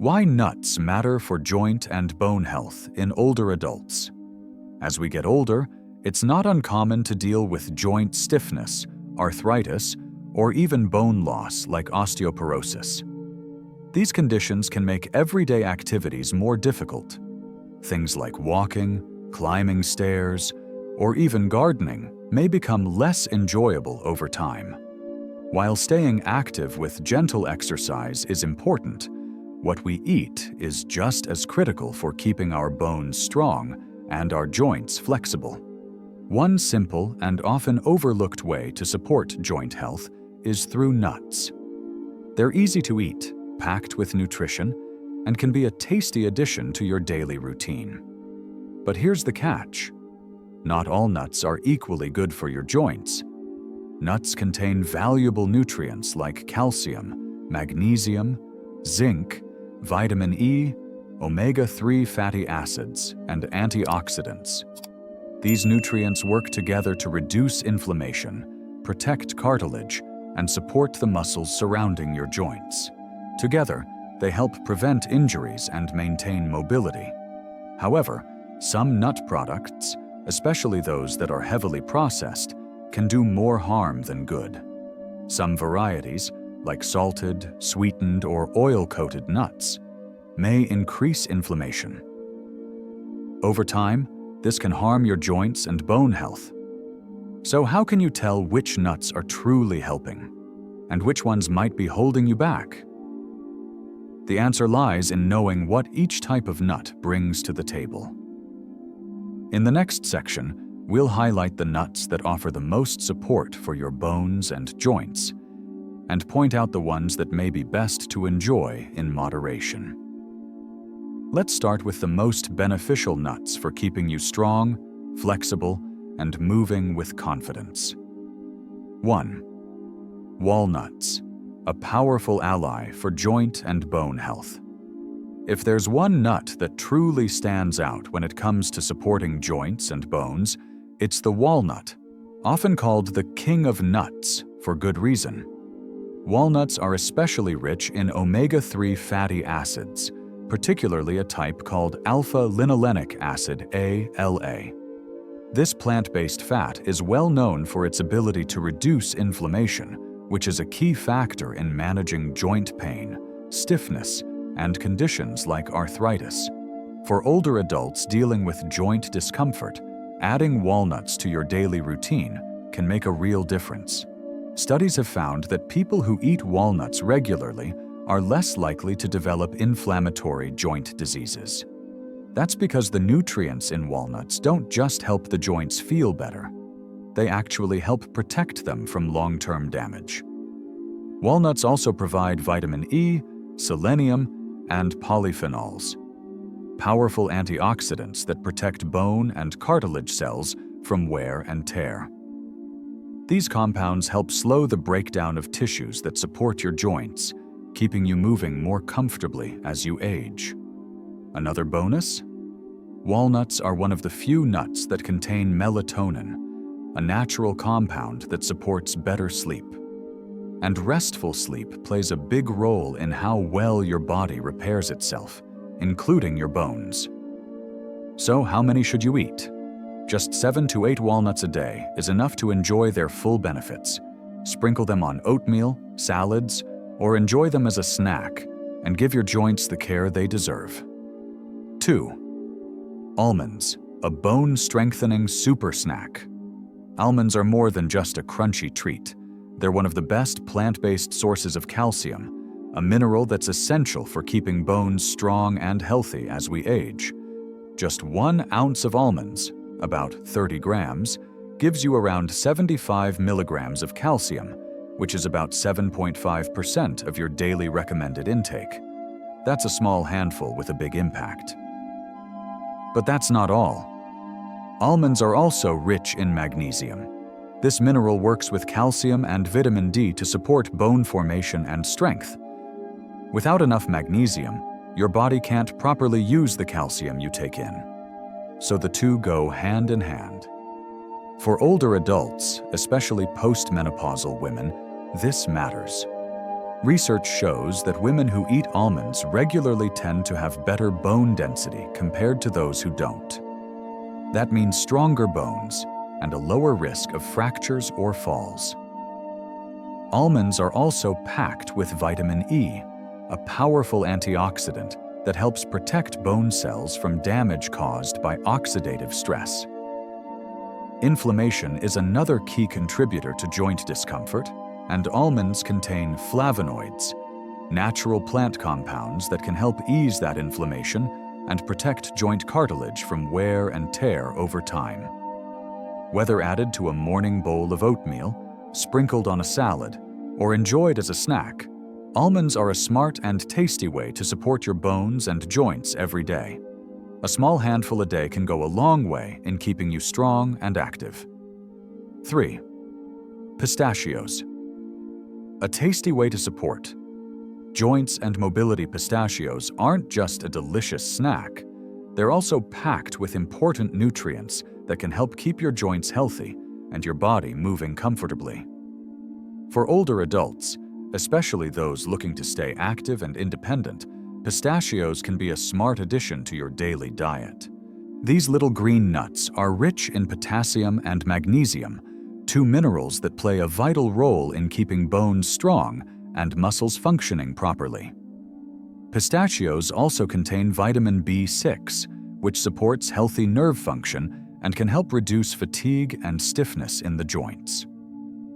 Why nuts matter for joint and bone health in older adults. As we get older, it's not uncommon to deal with joint stiffness, arthritis, or even bone loss like osteoporosis. These conditions can make everyday activities more difficult. Things like walking, climbing stairs, or even gardening may become less enjoyable over time. While staying active with gentle exercise is important, what we eat is just as critical for keeping our bones strong and our joints flexible. One simple and often overlooked way to support joint health is through nuts. They're easy to eat, packed with nutrition, and can be a tasty addition to your daily routine. But here's the catch. Not all nuts are equally good for your joints. Nuts contain valuable nutrients like calcium, magnesium, zinc, vitamin E, omega-3 fatty acids, and antioxidants. These nutrients work together to reduce inflammation, protect cartilage, and support the muscles surrounding your joints. Together, they help prevent injuries and maintain mobility. However, some nut products, especially those that are heavily processed, can do more harm than good. Some varieties, like salted, sweetened, or oil-coated nuts, may increase inflammation. Over time, this can harm your joints and bone health. So how can you tell which nuts are truly helping, and which ones might be holding you back? The answer lies in knowing what each type of nut brings to the table. In the next section, we'll highlight the nuts that offer the most support for your bones and joints, and point out the ones that may be best to enjoy in moderation. Let's start with the most beneficial nuts for keeping you strong, flexible, and moving with confidence. 1. Walnuts, a powerful ally for joint and bone health. If there's one nut that truly stands out when it comes to supporting joints and bones, it's the walnut, often called the king of nuts for good reason. Walnuts are especially rich in omega-3 fatty acids, particularly a type called alpha-linolenic acid, ALA. This plant-based fat is well known for its ability to reduce inflammation, which is a key factor in managing joint pain, stiffness, and conditions like arthritis. For older adults dealing with joint discomfort, adding walnuts to your daily routine can make a real difference. Studies have found that people who eat walnuts regularly are less likely to develop inflammatory joint diseases. That's because the nutrients in walnuts don't just help the joints feel better. They actually help protect them from long-term damage. Walnuts also provide vitamin E, selenium, and polyphenols, powerful antioxidants that protect bone and cartilage cells from wear and tear. These compounds help slow the breakdown of tissues that support your joints, keeping you moving more comfortably as you age. Another bonus? Walnuts are one of the few nuts that contain melatonin, a natural compound that supports better sleep. And restful sleep plays a big role in how well your body repairs itself, including your bones. So how many should you eat? Just 7 to 8 walnuts a day is enough to enjoy their full benefits. Sprinkle them on oatmeal, salads, or enjoy them as a snack, and give your joints the care they deserve. 2. Almonds, a bone-strengthening super snack. Almonds are more than just a crunchy treat. They're one of the best plant-based sources of calcium, a mineral that's essential for keeping bones strong and healthy as we age. Just 1 ounce of almonds, about 30 grams, gives you around 75 milligrams of calcium, which is about 7.5% of your daily recommended intake. That's a small handful with a big impact. But that's not all. Almonds are also rich in magnesium. This mineral works with calcium and vitamin D to support bone formation and strength. Without enough magnesium, your body can't properly use the calcium you take in. So the two go hand in hand. For older adults, especially postmenopausal women, this matters. Research shows that women who eat almonds regularly tend to have better bone density compared to those who don't. That means stronger bones and a lower risk of fractures or falls. Almonds are also packed with vitamin E, a powerful antioxidant that helps protect bone cells from damage caused by oxidative stress. Inflammation is another key contributor to joint discomfort, and almonds contain flavonoids, natural plant compounds that can help ease that inflammation and protect joint cartilage from wear and tear over time. Whether added to a morning bowl of oatmeal, sprinkled on a salad, or enjoyed as a snack, almonds are a smart and tasty way to support your bones and joints every day. A small handful a day can go a long way in keeping you strong and active. 3. Pistachios. A tasty way to support joints and mobility. Pistachios aren't just a delicious snack. They're also packed with important nutrients that can help keep your joints healthy and your body moving comfortably. For older adults, especially those looking to stay active and independent, pistachios can be a smart addition to your daily diet. These little green nuts are rich in potassium and magnesium, two minerals that play a vital role in keeping bones strong and muscles functioning properly. Pistachios also contain vitamin B6, which supports healthy nerve function and can help reduce fatigue and stiffness in the joints.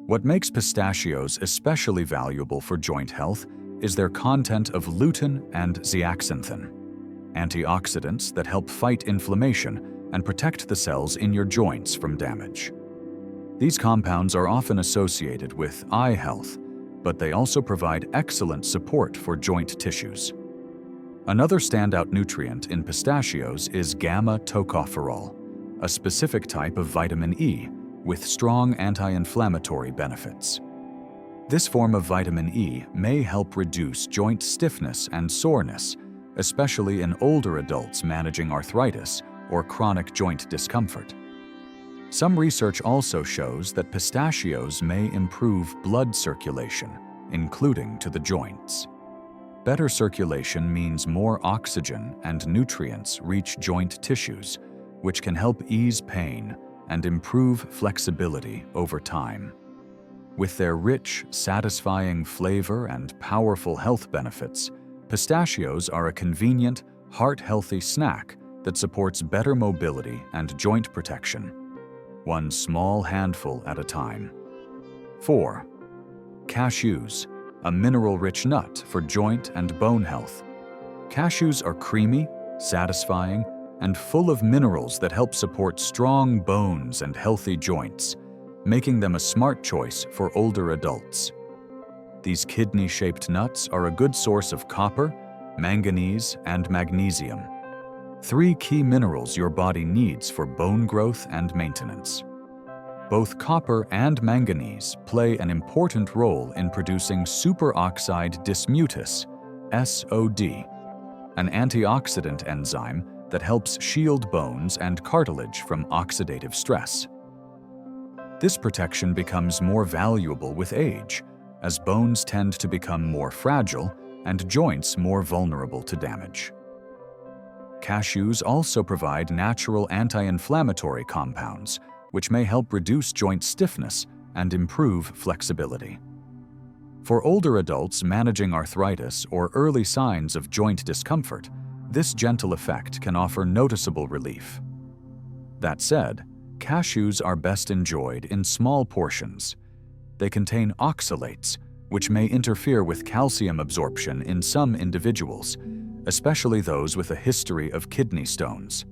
What makes pistachios especially valuable for joint health is their content of lutein and zeaxanthin, antioxidants that help fight inflammation and protect the cells in your joints from damage. These compounds are often associated with eye health, but they also provide excellent support for joint tissues. Another standout nutrient in pistachios is gamma-tocopherol, a specific type of vitamin E with strong anti-inflammatory benefits. This form of vitamin E may help reduce joint stiffness and soreness, especially in older adults managing arthritis or chronic joint discomfort. Some research also shows that pistachios may improve blood circulation, including to the joints. Better circulation means more oxygen and nutrients reach joint tissues, which can help ease pain and improve flexibility over time. With their rich, satisfying flavor and powerful health benefits, pistachios are a convenient, heart-healthy snack that supports better mobility and joint protection, one small handful at a time. 4. Cashews, a mineral-rich nut for joint and bone health. Cashews are creamy, satisfying, and full of minerals that help support strong bones and healthy joints, making them a smart choice for older adults. These kidney-shaped nuts are a good source of copper, manganese, and magnesium, three key minerals your body needs for bone growth and maintenance. Both copper and manganese play an important role in producing superoxide dismutase, SOD, an antioxidant enzyme that helps shield bones and cartilage from oxidative stress. This protection becomes more valuable with age, as bones tend to become more fragile and joints more vulnerable to damage. Cashews also provide natural anti-inflammatory compounds, which may help reduce joint stiffness and improve flexibility. For older adults managing arthritis or early signs of joint discomfort, this gentle effect can offer noticeable relief. That said, cashews are best enjoyed in small portions. They contain oxalates, which may interfere with calcium absorption in some individuals, especially those with a history of kidney stones.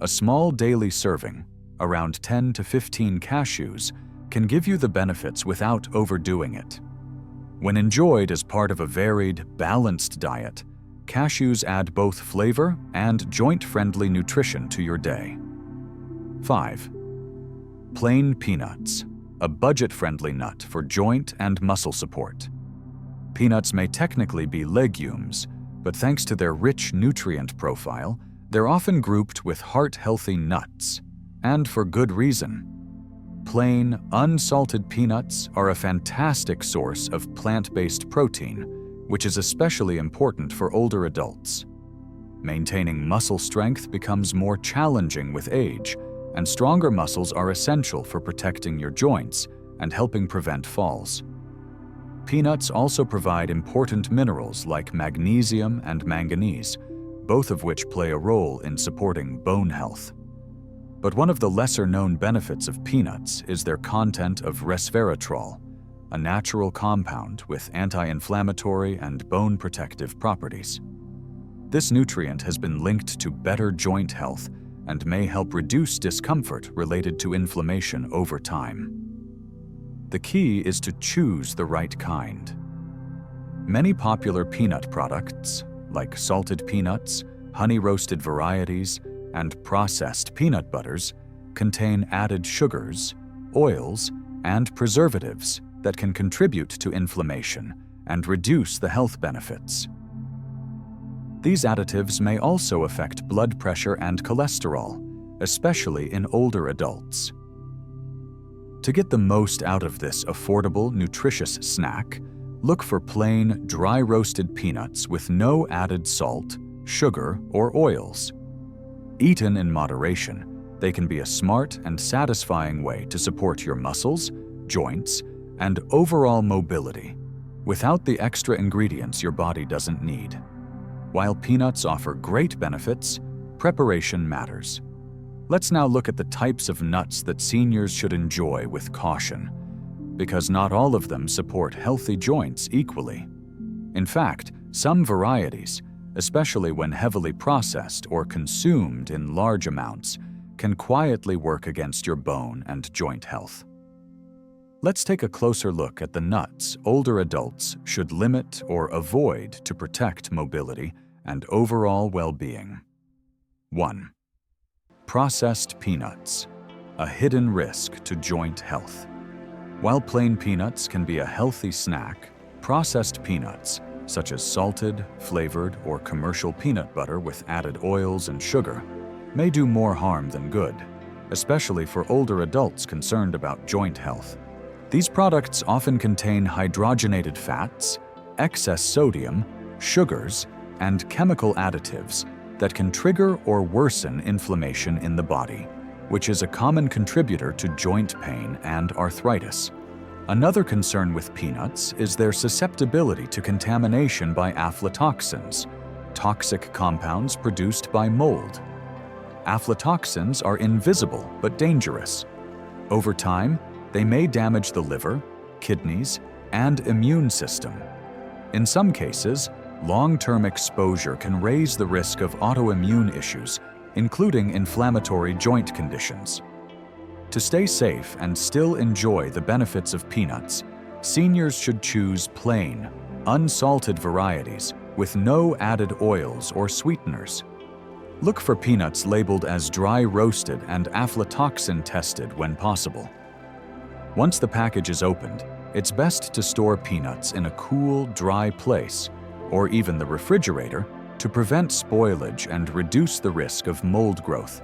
A small daily serving, around 10 to 15 cashews, can give you the benefits without overdoing it. When enjoyed as part of a varied, balanced diet, cashews add both flavor and joint-friendly nutrition to your day. 5. Plain peanuts, a budget-friendly nut for joint and muscle support. Peanuts may technically be legumes, but thanks to their rich nutrient profile, they're often grouped with heart-healthy nuts, and for good reason. Plain, unsalted peanuts are a fantastic source of plant-based protein, which is especially important for older adults. Maintaining muscle strength becomes more challenging with age, and stronger muscles are essential for protecting your joints and helping prevent falls. Peanuts also provide important minerals like magnesium and manganese, both of which play a role in supporting bone health. But one of the lesser-known benefits of peanuts is their content of resveratrol, a natural compound with anti-inflammatory and bone-protective properties. This nutrient has been linked to better joint health and may help reduce discomfort related to inflammation over time. The key is to choose the right kind. Many popular peanut products, like salted peanuts, honey-roasted varieties, and processed peanut butters, contain added sugars, oils, and preservatives that can contribute to inflammation and reduce the health benefits. These additives may also affect blood pressure and cholesterol, especially in older adults. To get the most out of this affordable, nutritious snack, look for plain, dry-roasted peanuts with no added salt, sugar, or oils. Eaten in moderation, they can be a smart and satisfying way to support your muscles, joints, and overall mobility, without the extra ingredients your body doesn't need. While peanuts offer great benefits, preparation matters. Let's now look at the types of nuts that seniors should enjoy with caution, because not all of them support healthy joints equally. In fact, some varieties, especially when heavily processed or consumed in large amounts, can quietly work against your bone and joint health. Let's take a closer look at the nuts older adults should limit or avoid to protect mobility and overall well-being. 1. Processed peanuts, a hidden risk to joint health. While plain peanuts can be a healthy snack, processed peanuts, such as salted, flavored, or commercial peanut butter with added oils and sugar, may do more harm than good, especially for older adults concerned about joint health. These products often contain hydrogenated fats, excess sodium, sugars, and chemical additives that can trigger or worsen inflammation in the body, which is a common contributor to joint pain and arthritis. Another concern with peanuts is their susceptibility to contamination by aflatoxins, toxic compounds produced by mold. Aflatoxins are invisible but dangerous. Over time, they may damage the liver, kidneys, and immune system. In some cases, long-term exposure can raise the risk of autoimmune issues, including inflammatory joint conditions. To stay safe and still enjoy the benefits of peanuts, seniors should choose plain, unsalted varieties with no added oils or sweeteners. Look for peanuts labeled as dry roasted and aflatoxin tested when possible. Once the package is opened, it's best to store peanuts in a cool, dry place, or even the refrigerator, to prevent spoilage and reduce the risk of mold growth.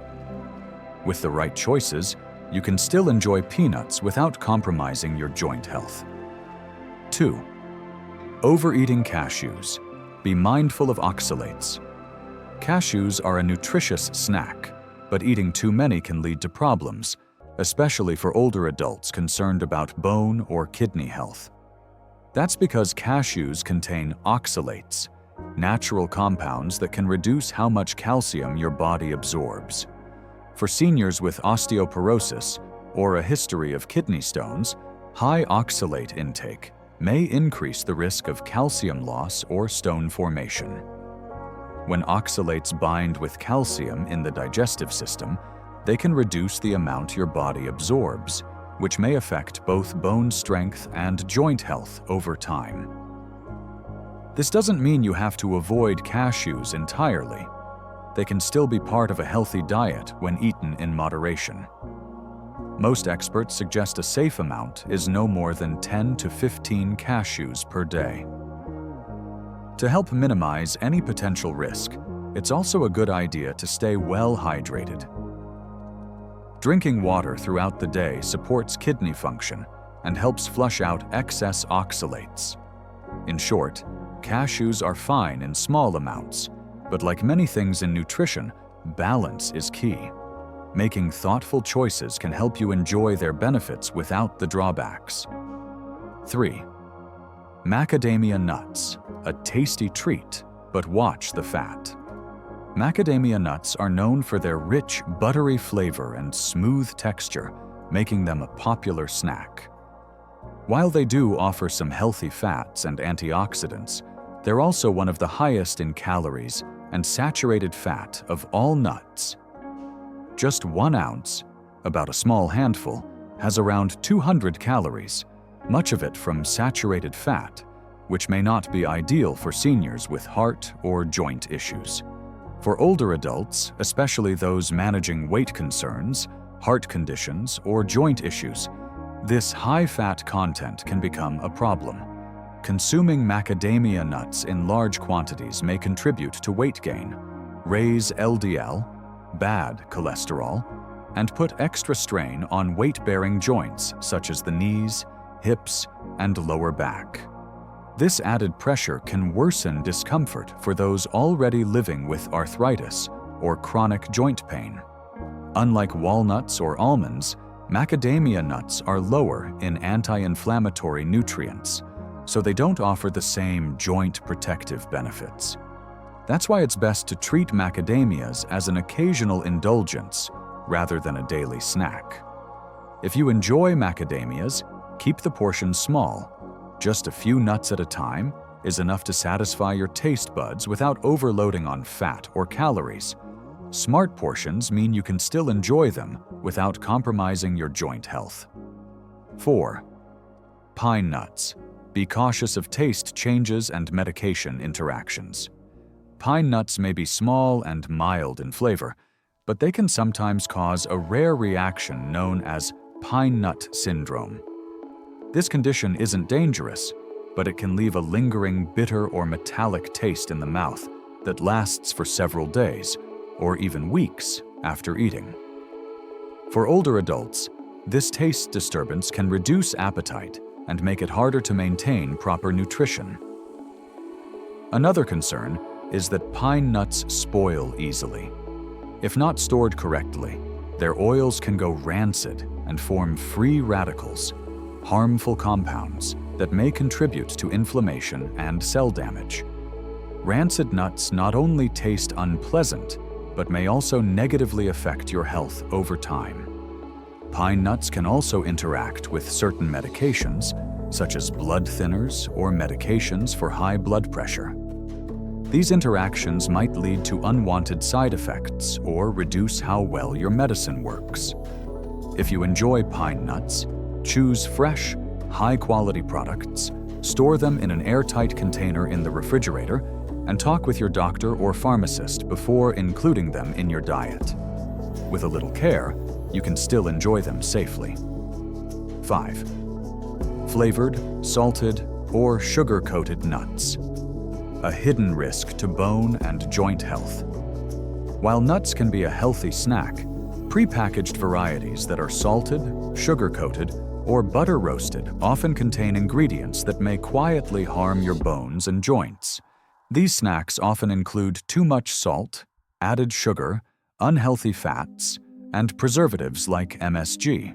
With the right choices, you can still enjoy peanuts without compromising your joint health. 2. Overeating cashews. Be mindful of oxalates. Cashews are a nutritious snack, but eating too many can lead to problems, especially for older adults concerned about bone or kidney health. That's because cashews contain oxalates, natural compounds that can reduce how much calcium your body absorbs. For seniors with osteoporosis or a history of kidney stones, high oxalate intake may increase the risk of calcium loss or stone formation. When oxalates bind with calcium in the digestive system, they can reduce the amount your body absorbs, which may affect both bone strength and joint health over time. This doesn't mean you have to avoid cashews entirely. They can still be part of a healthy diet when eaten in moderation. Most experts suggest a safe amount is no more than 10 to 15 cashews per day. To help minimize any potential risk, it's also a good idea to stay well hydrated. Drinking water throughout the day supports kidney function and helps flush out excess oxalates. In short, cashews are fine in small amounts, but like many things in nutrition, balance is key. Making thoughtful choices can help you enjoy their benefits without the drawbacks. 3. Macadamia nuts, a tasty treat, but watch the fat. Macadamia nuts are known for their rich, buttery flavor and smooth texture, making them a popular snack. While they do offer some healthy fats and antioxidants, they're also one of the highest in calories and saturated fat of all nuts. Just 1 ounce, about a small handful, has around 200 calories, much of it from saturated fat, which may not be ideal for seniors with heart or joint issues. For older adults, especially those managing weight concerns, heart conditions, or joint issues, this high-fat content can become a problem. Consuming macadamia nuts in large quantities may contribute to weight gain, raise LDL, bad cholesterol, and put extra strain on weight-bearing joints such as the knees, hips, and lower back. This added pressure can worsen discomfort for those already living with arthritis or chronic joint pain. Unlike walnuts or almonds, macadamia nuts are lower in anti-inflammatory nutrients, so they don't offer the same joint protective benefits. That's why it's best to treat macadamias as an occasional indulgence rather than a daily snack. If you enjoy macadamias, keep the portion small. Just a few nuts at a time is enough to satisfy your taste buds without overloading on fat or calories. Smart portions mean you can still enjoy them without compromising your joint health. 4. Pine nuts. Be cautious of taste changes and medication interactions. Pine nuts may be small and mild in flavor, but they can sometimes cause a rare reaction known as pine nut syndrome. This condition isn't dangerous, but it can leave a lingering bitter or metallic taste in the mouth that lasts for several days or even weeks after eating. For older adults, this taste disturbance can reduce appetite and make it harder to maintain proper nutrition. Another concern is that pine nuts spoil easily. If not stored correctly, their oils can go rancid and form free radicals, harmful compounds that may contribute to inflammation and cell damage. Rancid nuts not only taste unpleasant, but may also negatively affect your health over time. Pine nuts can also interact with certain medications, such as blood thinners or medications for high blood pressure. These interactions might lead to unwanted side effects or reduce how well your medicine works. If you enjoy pine nuts, choose fresh, high-quality products, store them in an airtight container in the refrigerator, and talk with your doctor or pharmacist before including them in your diet. With a little care, you can still enjoy them safely. 5. Flavored, salted, or sugar-coated nuts. A hidden risk to bone and joint health. While nuts can be a healthy snack, prepackaged varieties that are salted, sugar-coated, or butter-roasted often contain ingredients that may quietly harm your bones and joints. These snacks often include too much salt, added sugar, unhealthy fats, and preservatives like MSG.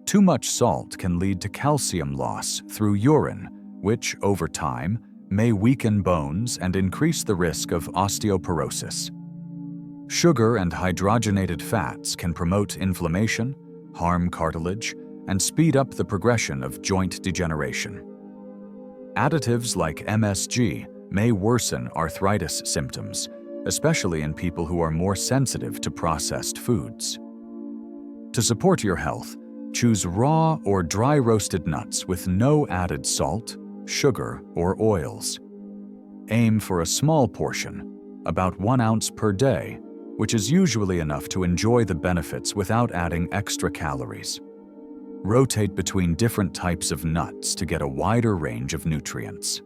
Too much salt can lead to calcium loss through urine, which, over time, may weaken bones and increase the risk of osteoporosis. Sugar and hydrogenated fats can promote inflammation, harm cartilage, and speed up the progression of joint degeneration. Additives like MSG may worsen arthritis symptoms, especially in people who are more sensitive to processed foods. To support your health, choose raw or dry roasted nuts with no added salt, sugar, or oils. Aim for a small portion, about 1 ounce per day, which is usually enough to enjoy the benefits without adding extra calories. Rotate between different types of nuts to get a wider range of nutrients.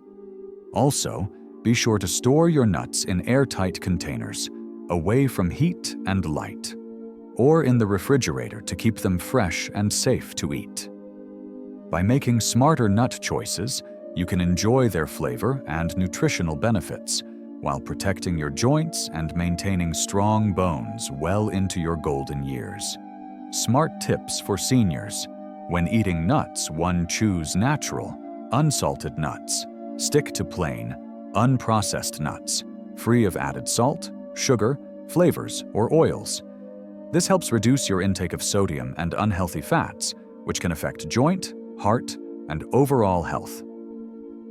Also, be sure to store your nuts in airtight containers, away from heat and light. or in the refrigerator to keep them fresh and safe to eat. By making smarter nut choices, you can enjoy their flavor and nutritional benefits while protecting your joints and maintaining strong bones well into your golden years. Smart tips for seniors. When eating nuts, one choose natural, unsalted nuts. Stick to plain, unprocessed nuts, free of added salt, sugar, flavors, or oils. This helps reduce your intake of sodium and unhealthy fats, which can affect joint, heart, and overall health.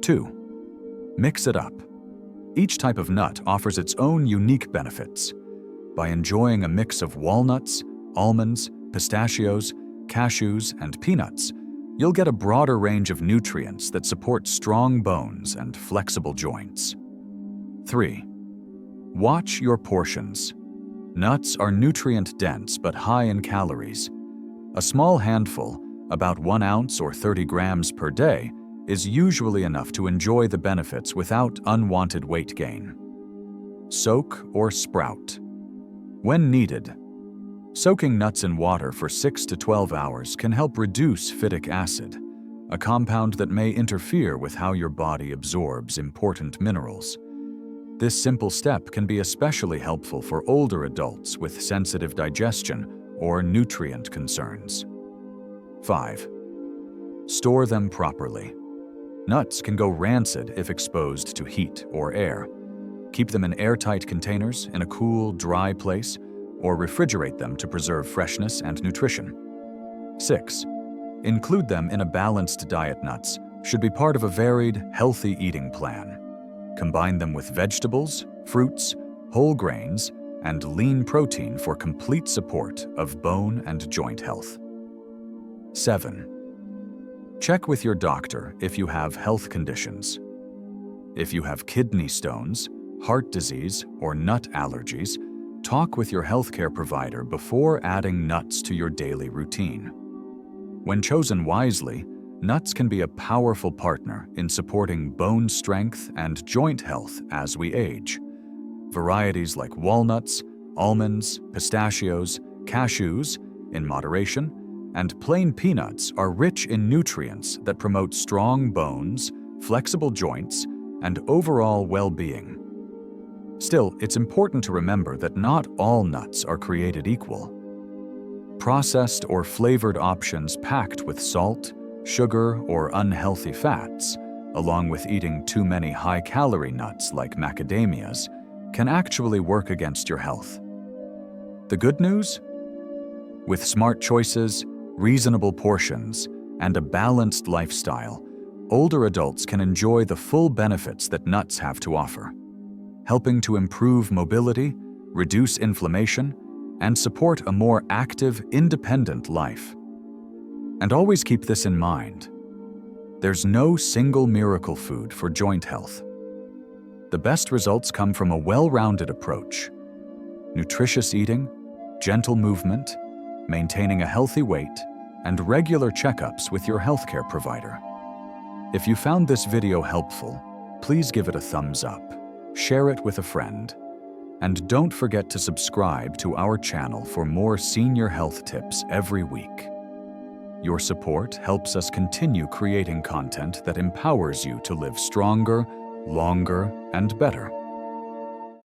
2. Mix it up. Each type of nut offers its own unique benefits. By enjoying a mix of walnuts, almonds, pistachios, cashews, and peanuts, you'll get a broader range of nutrients that support strong bones and flexible joints. 3. Watch your portions. Nuts are nutrient-dense but high in calories. A small handful, about 1 ounce or 30 grams per day, is usually enough to enjoy the benefits without unwanted weight gain. Soak or sprout. When needed, soaking nuts in water for 6 to 12 hours can help reduce phytic acid, a compound that may interfere with how your body absorbs important minerals. This simple step can be especially helpful for older adults with sensitive digestion or nutrient concerns. 5. Store them properly. Nuts can go rancid if exposed to heat or air. Keep them in airtight containers in a cool, dry place, or refrigerate them to preserve freshness and nutrition. 6. Include them in a balanced diet. Nuts should be part of a varied, healthy eating plan. Combine them with vegetables, fruits, whole grains, and lean protein for complete support of bone and joint health. 7. Check with your doctor if you have health conditions. If you have kidney stones, heart disease, or nut allergies, talk with your healthcare provider before adding nuts to your daily routine. When chosen wisely, nuts can be a powerful partner in supporting bone strength and joint health as we age. Varieties like walnuts, almonds, pistachios, cashews, in moderation, and plain peanuts are rich in nutrients that promote strong bones, flexible joints, and overall well-being. Still, it's important to remember that not all nuts are created equal. Processed or flavored options packed with salt, sugar, or unhealthy fats, along with eating too many high-calorie nuts like macadamias, can actually work against your health. The good news? With smart choices, reasonable portions, and a balanced lifestyle, older adults can enjoy the full benefits that nuts have to offer, helping to improve mobility, reduce inflammation, and support a more active, independent life. And always keep this in mind. There's no single miracle food for joint health. The best results come from a well-rounded approach: nutritious eating, gentle movement, maintaining a healthy weight, and regular checkups with your healthcare provider. If you found this video helpful, please give it a thumbs up, share it with a friend, and don't forget to subscribe to our channel for more senior health tips every week. Your support helps us continue creating content that empowers you to live stronger, longer, and better.